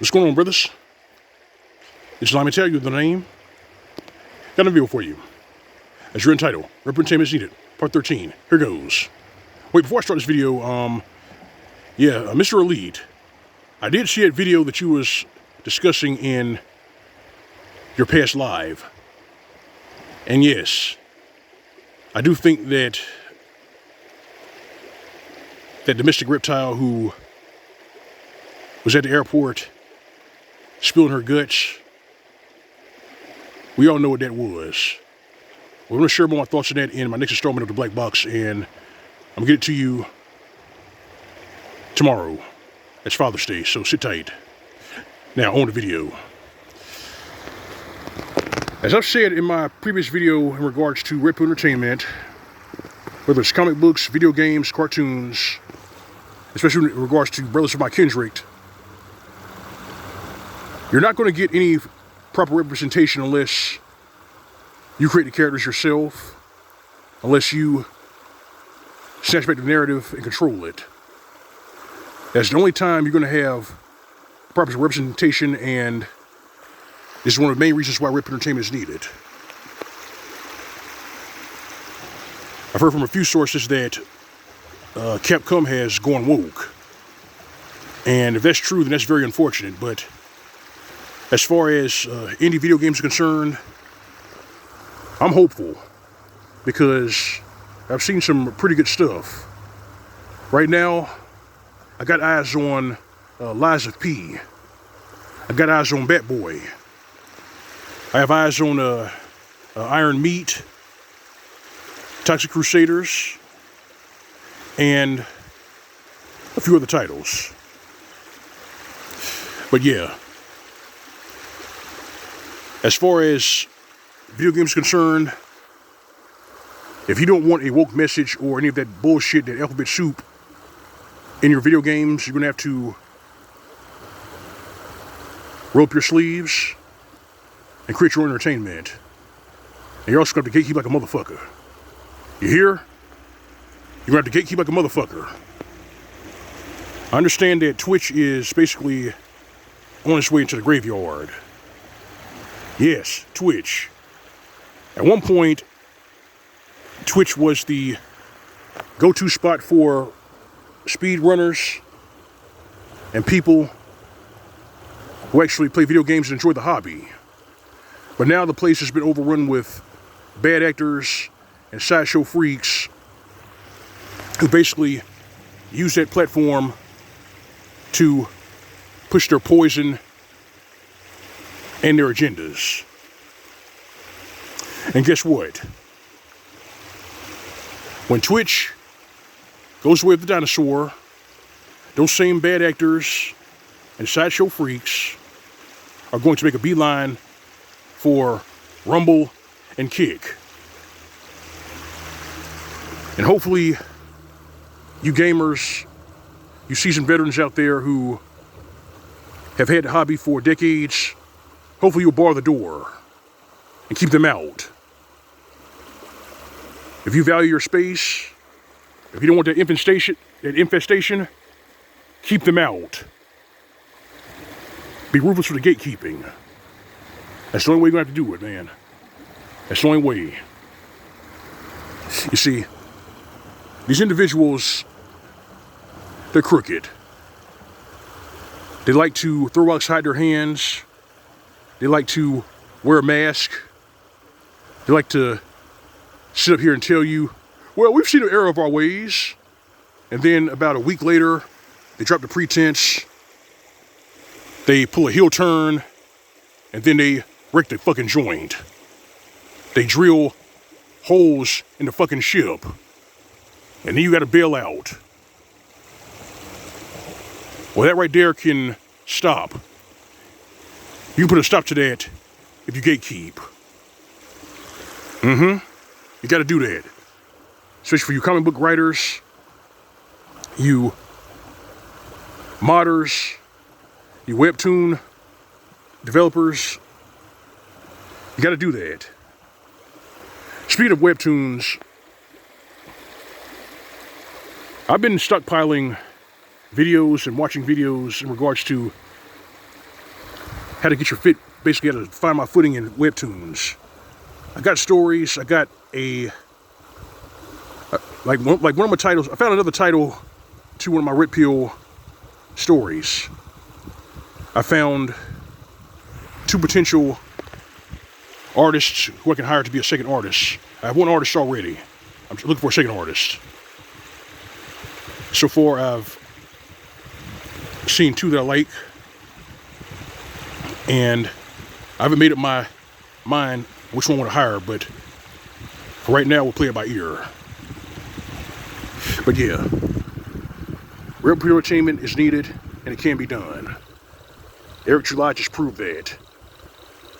What's going on, brothers? It's Mgtow, you the name. Got a video for you. As you're entitled, Redpill is needed. Part 13. Here goes. Wait, before I start this video, Mr. Elite, I did see that video that you was discussing in your past live. And yes, I do think that that domestic reptile who was at the airport spilling her guts, we all know what that was. We're going to share more my thoughts on that in my next installment of the Black Box, and I'm going to get it to you tomorrow. It's Father's Day, so sit tight. Now, on the video. As I've said in my previous video in regards to Redpill Entertainment, whether it's comic books, video games, cartoons, especially in regards to Brothers of My Kindred, you're not going to get any proper representation unless you create the characters yourself, unless you snatch back the narrative and control it. That's the only time you're going to have proper representation, and this is one of the main reasons why Redpill Entertainment is needed. I've heard from a few sources that Capcom has gone woke. And if that's true, then that's very unfortunate. But as far as indie video games are concerned, I'm hopeful because I've seen some pretty good stuff. Right now, I got eyes on Lies of P. I got eyes on Bat Boy. I have eyes on Iron Meat, Toxic Crusaders, and a few other titles. But yeah, as far as video games are concerned, if you don't want a woke message or any of that bullshit, that alphabet soup in your video games, you're gonna have to roll up your sleeves and create your own entertainment. And you're also gonna have to gatekeep like a motherfucker. You hear? You're gonna have to gatekeep like a motherfucker. I understand that Twitch is basically on its way into the graveyard. Yes, Twitch. At one point, Twitch was the go-to spot for speedrunners and people who actually play video games and enjoy the hobby. But now the place has been overrun with bad actors and sideshow freaks who basically use that platform to push their poison and their agendas. And guess what? When Twitch goes the way of the dinosaur, those same bad actors and sideshow freaks are going to make a beeline for Rumble and Kick. And hopefully, you gamers, you seasoned veterans out there who have had the hobby for decades, hopefully you'll bar the door and keep them out. If you value your space, if you don't want that infestation, keep them out. Be ruthless for the gatekeeping. That's the only way you're going to have to do it, man. That's the only way. You see, these individuals, they're crooked. They like to throw rocks, hide their hands. They like to wear a mask. They like to sit up here and tell you, well, we've seen an error of our ways. And then about a week later, they drop the pretense. They pull a heel turn. And then they wreck the fucking joint. They drill holes in the fucking ship. And then you gotta bail out. Well, that right there can stop. You can put a stop to that if you gatekeep. You gotta do that. Especially for you comic book writers, you modders, you webtoon developers. You gotta do that. Speaking of webtoons, I've been stockpiling videos and watching videos in regards to how to get your fit, basically how to find my footing in webtoons. I got stories, I got a, like one of my titles, I found another title to one of my Redpill stories. I found 2 potential artists who I can hire to be a second artist. I have 1 artist already. I'm looking for a second artist. So far, I've seen 2 that I like, and I haven't made up my mind which one I want to hire, but for right now, we'll play it by ear. But yeah, Redpill entertainment is needed, and it can be done. Eric July just proved that.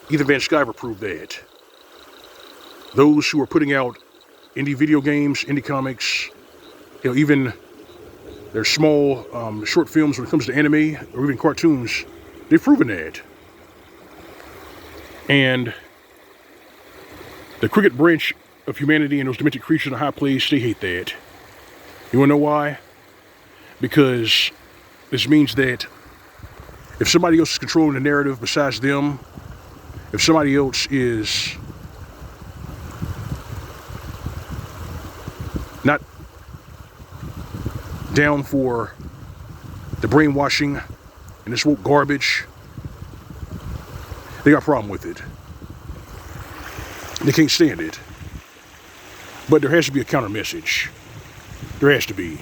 Ethan Van Sciver proved that. Those who are putting out indie video games, indie comics, even their small short films when it comes to anime or even cartoons, they've proven that. And the cricket branch of humanity and those demented creatures in a high place, they hate that. You wanna know why? Because this means that if somebody else is controlling the narrative besides them, if somebody else is not down for the brainwashing and this woke garbage, they got a problem with it. They can't stand it. But there has to be a counter message. There has to be.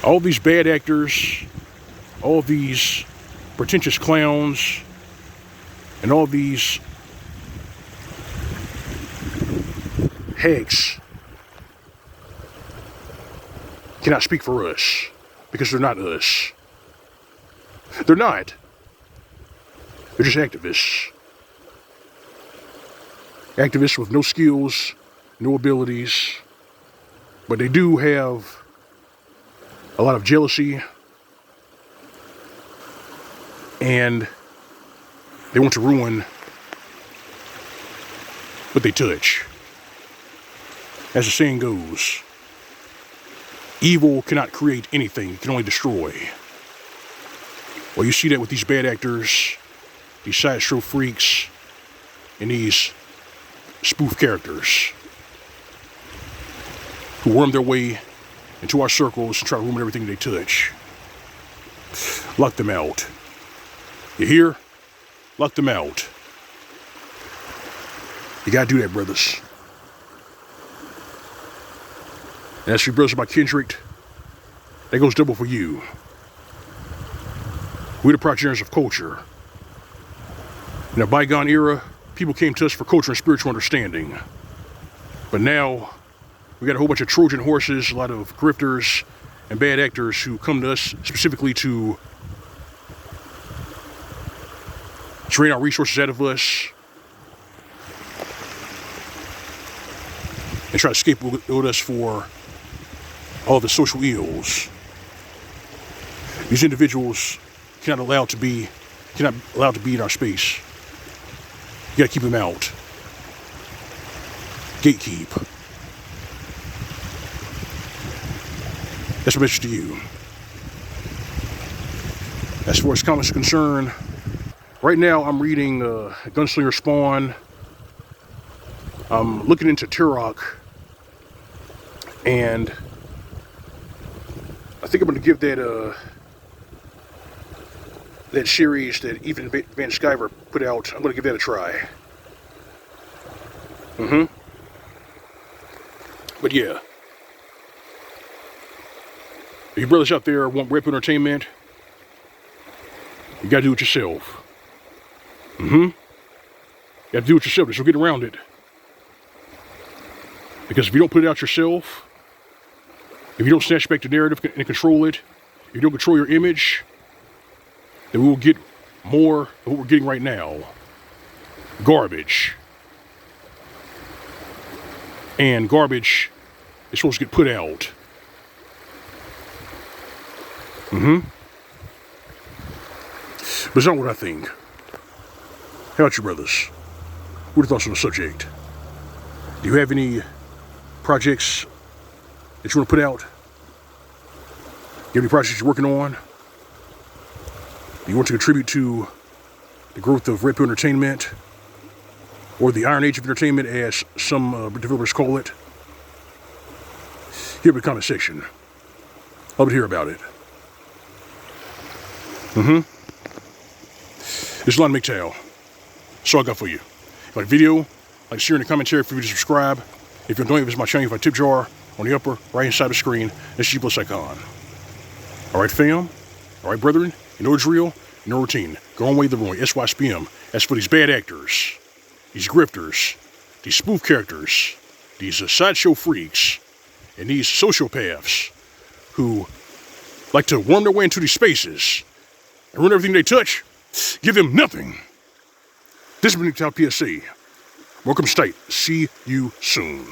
All these bad actors, all these pretentious clowns, and all these hags cannot speak for us because they're not us. They're not. They're just activists. Activists with no skills, no abilities, but they do have a lot of jealousy, and they want to ruin what they touch. As the saying goes, evil cannot create anything, it can only destroy. Well, you see that with these bad actors, these sideshow freaks, and these spoof characters who worm their way into our circles and try to ruin everything they touch. Lock them out. You hear? Lock them out. You gotta do that, brothers. And as for you brothers by Kendrick, that goes double for you. We're the progenitors of culture. In a bygone era, people came to us for culture and spiritual understanding. But now, we got a whole bunch of Trojan horses, a lot of grifters and bad actors who come to us specifically to drain our resources out of us and try to scapegoat us for all the social ills. These individuals cannot allowed to be in our space. You gotta keep them out. Gatekeep. That's my message to you. As far as comics are concerned, right now I'm reading Gunslinger Spawn. I'm looking into Turok, and I think I'm going to give that series that Ethan Van Sciver put out, I'm going to give that a try. But yeah, if you brothers out there want Redpill entertainment, you got to do it yourself. You got to do it yourself. There's no getting around it. Because if you don't put it out yourself, if you don't snatch back the narrative and control it, if you don't control your image, then we will get more of what we're getting right now. Garbage. And garbage is supposed to get put out. But it's not what I think. How about you, brothers? What are your thoughts on the subject? Do you have any projects that you want to put out? You have any projects you're working on? Do you want to contribute to the growth of Redpill Entertainment, or the Iron Age of Entertainment, as some developers call it, here in the comment section. I'd love to hear about it. This is Mgtow. That's all I got for you. If you like the video, like to share in the commentary, feel free to subscribe. If you don't visit my channel, you find a tip jar on the upper right hand side of the screen. That's the G+ icon. Alright fam, alright brethren, you know the drill, you know routine. Go on way the wrong, SYSPM. As for these bad actors, these grifters, these spoof characters, these sideshow freaks, and these sociopaths who like to worm their way into these spaces and ruin everything they touch, give them nothing. This has been Mgtow PSA. Welcome state. See you soon.